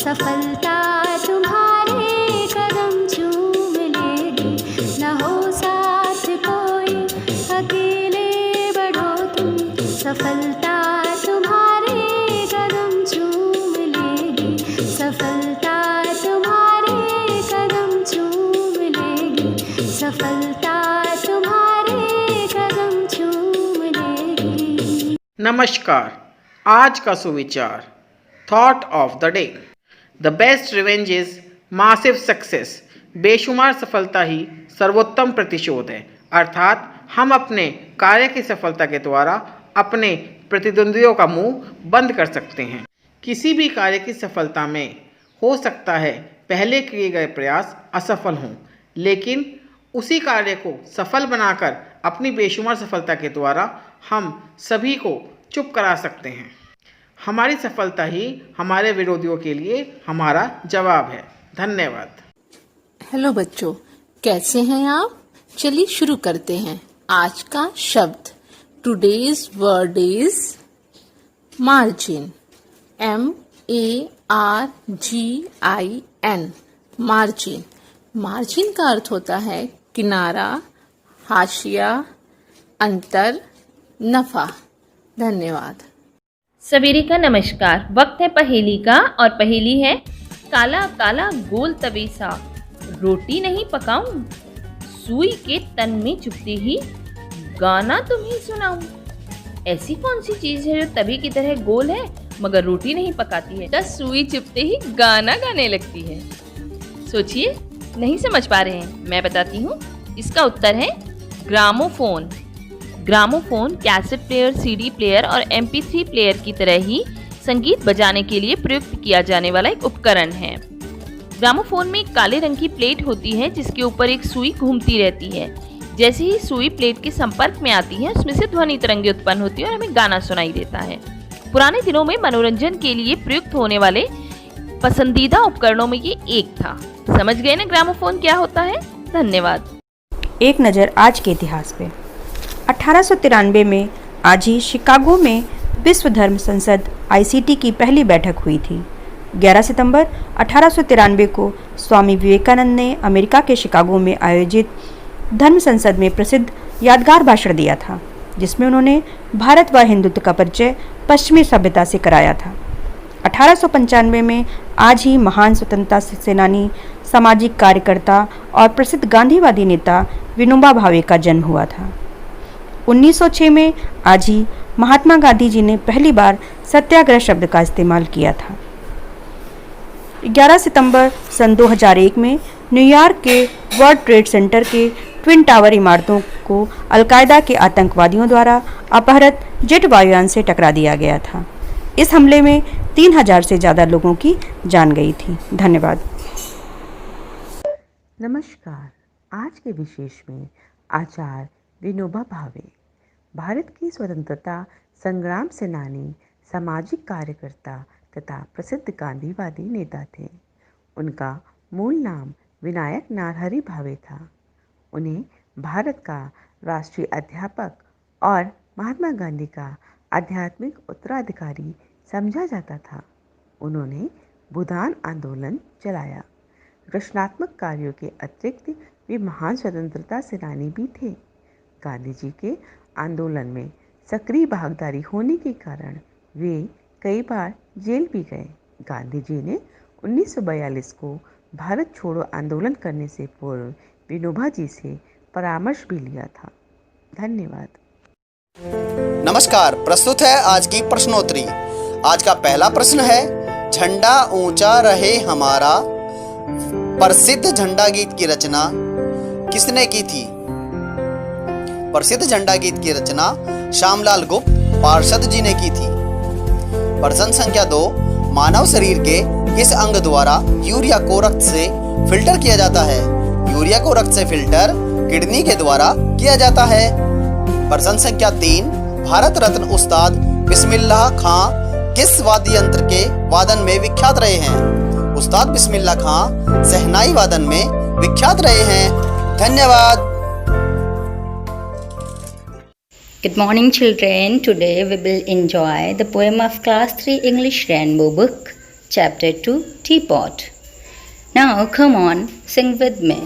सफलता तुम्हारे कदम चूम लेगी। न हो साथ कोई अकेले बढ़ो तुम, सफलता तुम्हारे कदम चूम लेगी। सफलता तुम्हारे कदम चूम लेगी। सफलता तुम्हारे कदम चूम लेगी। नमस्कार। आज का सुविचार, thought of the day. The best revenge is massive success. बेशुमार सफलता ही सर्वोत्तम प्रतिशोध है। अर्थात हम अपने कार्य की सफलता के द्वारा अपने प्रतिद्वंदियों का मुंह बंद कर सकते हैं। किसी भी कार्य की सफलता में हो सकता है पहले किए गए प्रयास असफल हों, लेकिन उसी कार्य को सफल बनाकर अपनी बेशुमार सफलता के द्वारा हम सभी को चुप करा सकते हैं। हमारी सफलता ही हमारे विरोधियों के लिए हमारा जवाब है। धन्यवाद। हेलो बच्चों, कैसे हैं आप? चलिए शुरू करते हैं। आज का शब्द, today's word is margin. MARGIN, margin. Margin का अर्थ होता है किनारा, हाशिया, अंतर, नफा। धन्यवाद। सवेरे का नमस्कार। वक्त है पहेली का और पहेली है, काला काला गोल तवेसा, रोटी नहीं पकाऊं, सुई के तन में चुभते ही गाना तुम्हें सुनाऊं। ऐसी कौन सी चीज है जो तवे की तरह गोल है मगर रोटी नहीं पकाती है, तो सुई चुभते ही गाना गाने लगती है? सोचिए, नहीं समझ पा रहे हैं? मैं बताती हूँ। इसका उत्तर है gramophone. Gramophone cassette player, CD player और MP3 प्लेयर की तरह ही संगीत बजाने के लिए प्रयुक्त किया जाने वाला एक उपकरण है। ग्रामोफोन में एक काले रंग की प्लेट होती है जिसके ऊपर एक सुई घूमती रहती है। जैसे ही सुई प्लेट के संपर्क में आती है, उसमें से ध्वनि तरंगें उत्पन्न होती है और हमें गाना सुनाई देता है। पुराने दिनों में मनोरंजन के लिए प्रयुक्त होने वाले पसंदीदा उपकरणों में ये एक था। समझ गए ना ग्रामोफोन क्या होता है? धन्यवाद। एक नज़र आज के इतिहास पे। 1893 में आज ही शिकागो में विश्व धर्म संसद ICT की पहली बैठक हुई थी। 11 सितंबर 1893 को स्वामी विवेकानंद ने अमेरिका के शिकागो में आयोजित धर्म संसद में प्रसिद्ध यादगार भाषण दिया था, जिसमें उन्होंने भारत व हिंदुत्व का परिचय पश्चिमी सभ्यता से कराया था। 1895 में आज ही महान स्वतंत्रता सेनानी, सामाजिक कार्यकर्ता और प्रसिद्ध गांधीवादी नेता विनोबा भावे का जन्म हुआ था। 1906 में आज ही महात्मा गांधी जी ने पहली बार सत्याग्रह शब्द का इस्तेमाल किया था। 11 सितंबर सन 2001 में न्यूयॉर्क के वर्ल्ड ट्रेड सेंटर के ट्विन टावर इमारतों को अलकायदा के आतंकवादियों द्वारा अपहृत जेट वायुयान से टकरा दिया गया था। इस हमले में 3000 से ज़्यादा लोगों की जान गई थी। धन्यवाद। नमस्कार। आज के विशेष में आचार्य विनोबा भावे भारत की स्वतंत्रता संग्राम सेनानी, सामाजिक कार्यकर्ता तथा प्रसिद्ध गांधीवादी नेता थे। उनका मूल नाम विनायक नारहरि भावे था। उन्हें भारत का राष्ट्रीय अध्यापक और महात्मा गांधी का आध्यात्मिक उत्तराधिकारी समझा जाता था। उन्होंने भूदान आंदोलन चलाया। रचनात्मक कार्यों के अतिरिक्त वे महान स्वतंत्रता सेनानी भी थे। गांधी जी के आंदोलन में सक्रिय भागीदारी होने के कारण वे कई बार जेल भी गए। गांधी जी ने 1942 को भारत छोड़ो आंदोलन करने से पूर्व विनोबा जी से परामर्श भी लिया था। धन्यवाद। नमस्कार। प्रस्तुत है आज की प्रश्नोत्तरी। आज का पहला प्रश्न है, झंडा ऊंचा रहे हमारा प्रसिद्ध झंडा गीत की रचना किसने की थी? प्रसिद्ध झंडा गीत की रचना श्यामलाल गुप्त पार्षद जी ने की थी। प्रश्न संख्या 2, मानव शरीर के किस अंग द्वारा यूरिया को रक्त से फिल्टर किया जाता है? यूरिया को रक्त से फिल्टर किडनी के द्वारा किया जाता है। प्रश्न संख्या 3, भारत रत्न उस्ताद बिस्मिल्लाह खां किस वाद्य यंत्र के वादन में विख्यात रहे हैं? उस्ताद बिस्मिल्लाह खां सहनाई वादन में विख्यात रहे हैं। धन्यवाद। Good morning children. Today we will enjoy the poem of class 3 English Rainbow book, Chapter 2, Teapot. Now come on, sing with me.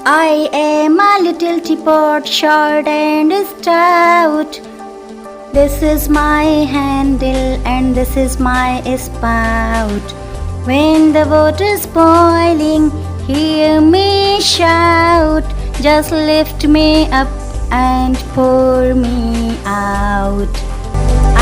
I am a little teapot, short and stout. This is my handle and this is my spout. When the water's boiling, hear me shout. Just lift me up and pour me out.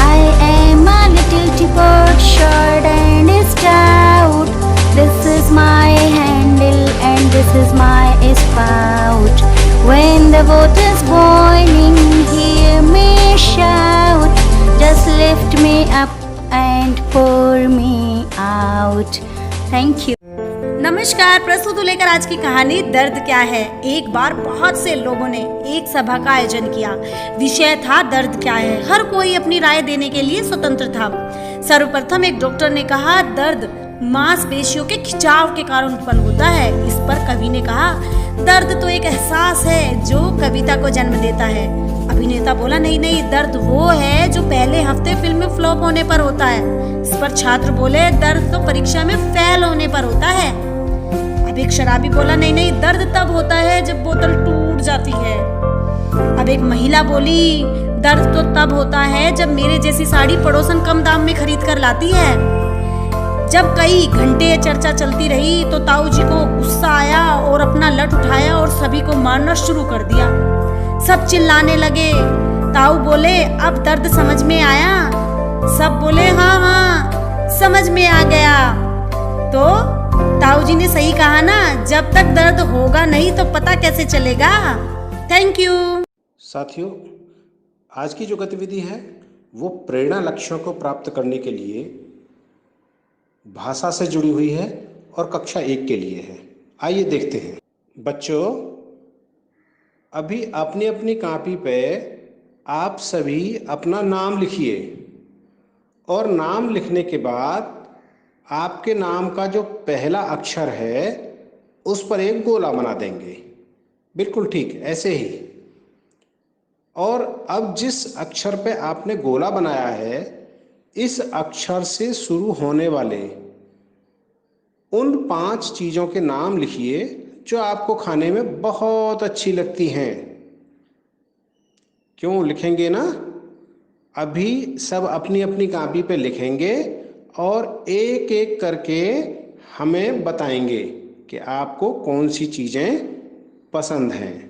I am a little teapot, short and stout. This is my handle and this is my spout. When the water's boiling, hear me shout. Just lift me up and pour me out. Thank you. नमस्कार, प्रस्तुत हूँ लेकर आज की कहानी दर्द क्या है। एक बार बहुत से लोगों ने एक सभा का आयोजन किया। विषय था दर्द क्या है। हर कोई अपनी राय देने के लिए स्वतंत्र था। सर्वप्रथम एक डॉक्टर ने कहा, दर्द मांसपेशियों के खिंचाव के कारण उत्पन्न होता है। इस पर कवि ने कहा, दर्द तो एक एहसास है जो कविता को जन्म देता है। अभिनेता बोला, नहीं, दर्द वो है जो पहले हफ्ते फिल्म में फ्लॉप होने पर होता है। इस पर छात्र बोले, दर्द तो परीक्षा में फेल होने पर होता है। अब एक शराबी बोला, नहीं, दर्द तब होता है जब बोतल टूट जाती है। अब एक महिला बोली, दर्द तो तब होता है जब मेरे जैसी साड़ी पड़ोसन कम दाम में खरीद कर लाती है। जब कई घंटे चर्चा चलती रही तो ताऊ जी को गुस्सा आया और अपना लठ उठाया और सभी को मारना शुरू कर दिया। सब चिल्लाने लगे। ताऊ बोले, अब दर्द समझ में आया? सब बोले, हाँ, समझ में आ गया। तो ताऊ जी ने सही कहा ना, जब तक दर्द होगा नहीं तो पता कैसे चलेगा। Thank you. साथियों, आज की जो गतिविधि है वो प्रेरणा लक्ष्यों को प्राप्त करने के लिए भाषा से जुड़ी हुई है और कक्षा 1 के लिए है। आइए देखते हैं। बच्चों, अभी अपनी अपनी कॉपी पे आप सभी अपना नाम लिखिए और नाम लिखने के बाद आपके नाम का जो पहला अक्षर है उस पर एक गोला बना देंगे। बिल्कुल ठीक ऐसे ही। और अब जिस अक्षर पे आपने गोला बनाया है, इस अक्षर से शुरू होने वाले उन 5 चीज़ों के नाम लिखिए जो आपको खाने में बहुत अच्छी लगती हैं। क्यों लिखेंगे ना? अभी सब अपनी अपनी कॉपी पे लिखेंगे और एक एक करके हमें बताएंगे कि आपको कौन सी चीज़ें पसंद हैं।